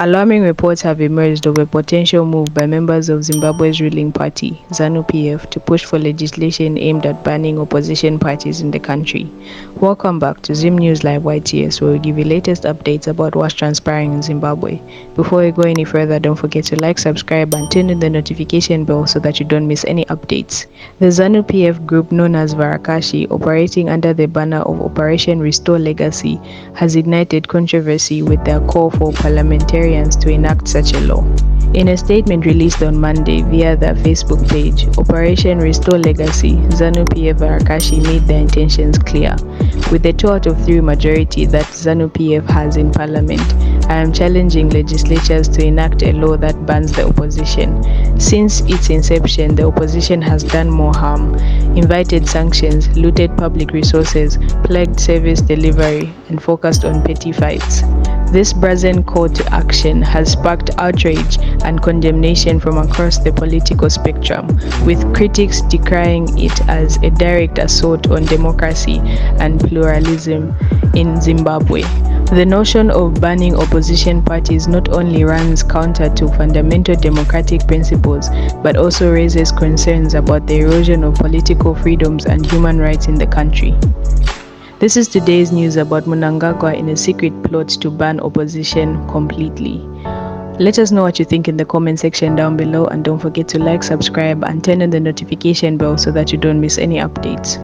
Alarming reports have emerged of a potential move by members of Zimbabwe's ruling party, ZANU-PF, to push for legislation aimed at banning opposition parties in the country. Welcome back to Zim News Live YTS, where we give you latest updates about what's transpiring in Zimbabwe. Before we go any further, don't forget to like, subscribe, and turn on the notification bell so that you don't miss any updates. The ZANU-PF group, known as Varakashi, operating under the banner of Operation Restore Legacy, has ignited controversy with their call for parliamentarians to enact such a law. In a statement released on Monday via their Facebook page, Operation Restore Legacy, ZANU-PF Varakashi made their intentions clear. With the 2 out of 3 majority that ZANU-PF has in parliament, I am challenging legislatures to enact a law that bans the opposition. Since its inception, the opposition has done more harm, invited sanctions, looted public resources, plagued service delivery, and focused on petty fights. This brazen call to action has sparked outrage and condemnation from across the political spectrum, with critics decrying it as a direct assault on democracy and pluralism in Zimbabwe. The notion of banning opposition parties not only runs counter to fundamental democratic principles, but also raises concerns about the erosion of political freedoms and human rights in the country. This is today's news about Mnangagwa in a secret plot to ban opposition completely. Let us know what you think in the comment section down below, and don't forget to like, subscribe, and turn on the notification bell so that you don't miss any updates.